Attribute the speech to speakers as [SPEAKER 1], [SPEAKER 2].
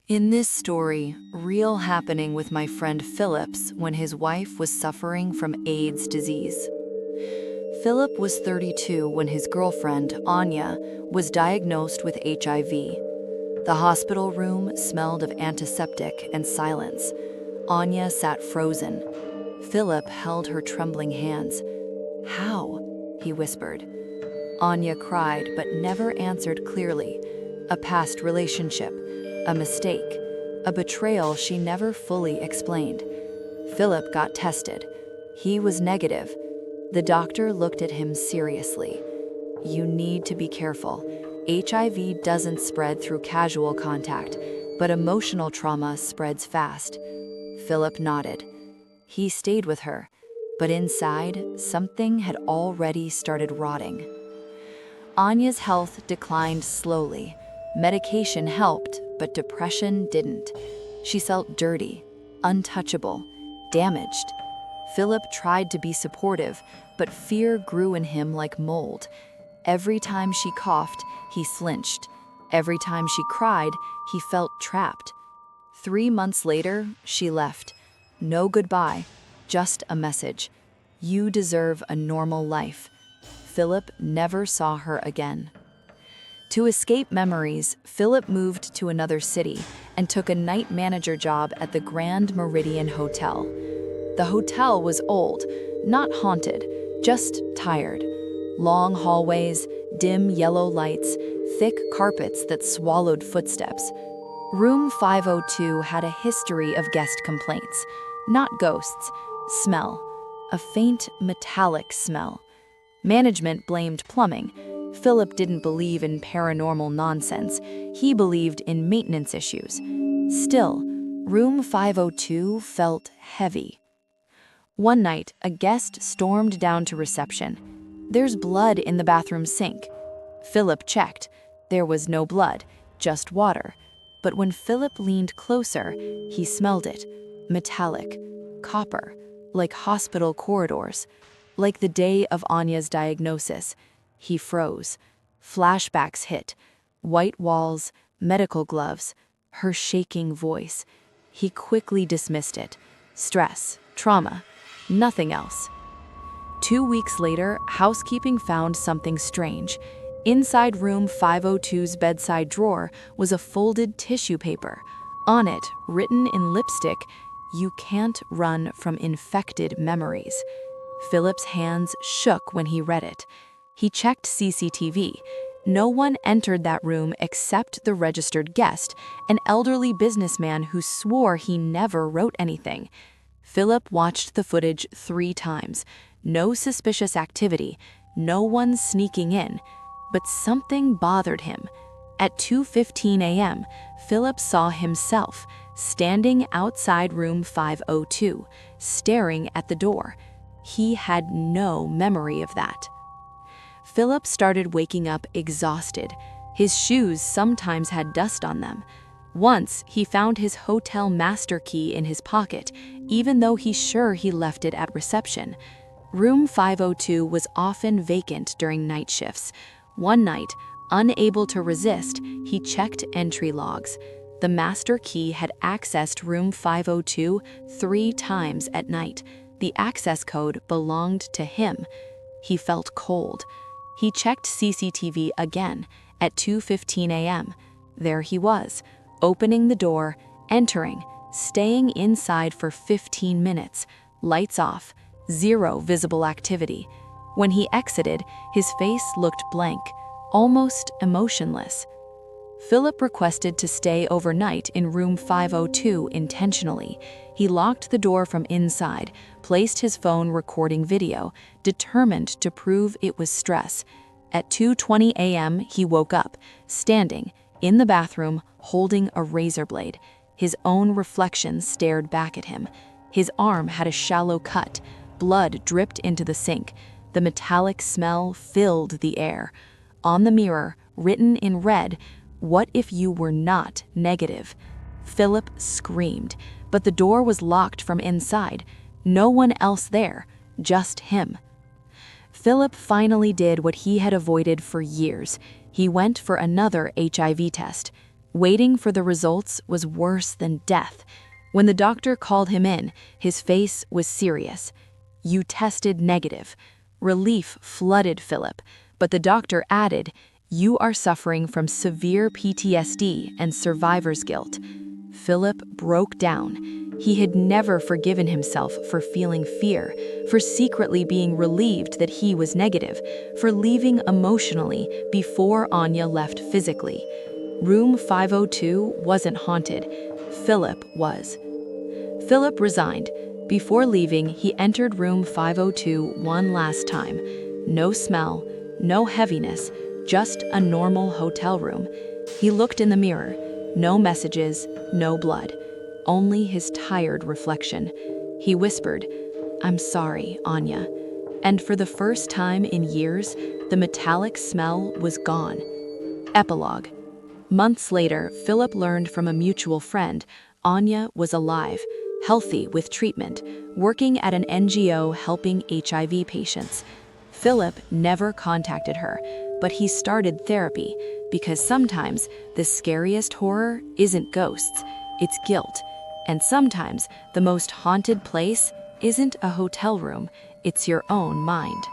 [SPEAKER 1] In this story, real happening with my friend Phillips when his wife was suffering from AIDS disease. Philip was 32 when his girlfriend, Anya, was diagnosed with HIV. The hospital room smelled of antiseptic and silence. Anya sat frozen. Philip held her trembling hands. "How?" he whispered. Anya cried but never answered clearly. A past relationship, a mistake, a betrayal she never fully explained. Philip got tested. He was negative. The doctor looked at him seriously. "You need to be careful. HIV doesn't spread through casual contact, but emotional trauma spreads fast." Philip nodded. He stayed with her, but inside, something had already started rotting. Anya's health declined slowly. Medication helped, but depression didn't. She felt dirty, untouchable, damaged. Philip tried to be supportive, but fear grew in him like mold. Every time she coughed, he flinched. Every time she cried, he felt trapped. 3 months later, she left. No goodbye, just a message. "You deserve a normal life." Philip never saw her again. To escape memories, Philip moved to another city and took a night manager job at the Grand Meridian Hotel. The hotel was old, not haunted, just tired. Long hallways, dim yellow lights, thick carpets that swallowed footsteps. Room 502 had a history of guest complaints, not ghosts, smell, a faint metallic smell. Management blamed plumbing. Philip didn't believe in paranormal nonsense. He believed in maintenance issues. Still, room 502 felt heavy. One night, a guest stormed down to reception. "There's blood in the bathroom sink." Philip checked. There was no blood, just water. But when Philip leaned closer, he smelled it. Metallic, copper, like hospital corridors. Like the day of Anya's diagnosis. He froze. Flashbacks hit. White walls, medical gloves, her shaking voice. He quickly dismissed it. Stress, trauma, nothing else. 2 weeks later, housekeeping found something strange. Inside room 502's bedside drawer was a folded tissue paper. On it, written in lipstick, "You can't run from infected memories." Philip's hands shook when he read it. He checked CCTV. No one entered that room except the registered guest, an elderly businessman who swore he never wrote anything. Philip watched the footage 3 times. No suspicious activity, no one sneaking in. But something bothered him. At 2:15 a.m., Philip saw himself standing outside room 502, staring at the door. He had no memory of that. Philip started waking up exhausted. His shoes sometimes had dust on them. Once, he found his hotel master key in his pocket, even though he's sure he left it at reception. Room 502 was often vacant during night shifts. One night, unable to resist, he checked entry logs. The master key had accessed room 502 3 times at night. The access code belonged to him. He felt cold. He checked CCTV again at 2:15 a.m. There he was, opening the door, entering, staying inside for 15 minutes, lights off, zero visible activity. When he exited, his face looked blank, almost emotionless. Philip requested to stay overnight in room 502 intentionally. He locked the door from inside, placed his phone recording video, determined to prove it was stress. At 2:20 a.m., he woke up, standing, in the bathroom, holding a razor blade. His own reflection stared back at him. His arm had a shallow cut. Blood dripped into the sink. The metallic smell filled the air. On the mirror, written in red, "What if you were not negative?" Philip screamed, but the door was locked from inside. No one else there, just him. Philip finally did what he had avoided for years. He went for another HIV test. Waiting for the results was worse than death. When the doctor called him in, his face was serious. "You tested negative." Relief flooded Philip, but the doctor added, "You are suffering from severe PTSD and survivor's guilt." Philip broke down. He had never forgiven himself for feeling fear, for secretly being relieved that he was negative, for leaving emotionally before Anya left physically. Room 502 wasn't haunted. Philip was. Philip resigned. Before leaving, he entered room 502 one last time. No smell, no heaviness, just a normal hotel room. He looked in the mirror. No messages, no blood. Only his tired reflection. He whispered, "I'm sorry, Anya." And for the first time in years, the metallic smell was gone. Epilogue. Months later, Philip learned from a mutual friend Anya was alive, healthy with treatment, working at an NGO helping HIV patients. Philip never contacted her, but he started therapy because sometimes the scariest horror isn't ghosts, it's guilt. And sometimes the most haunted place isn't a hotel room, it's your own mind.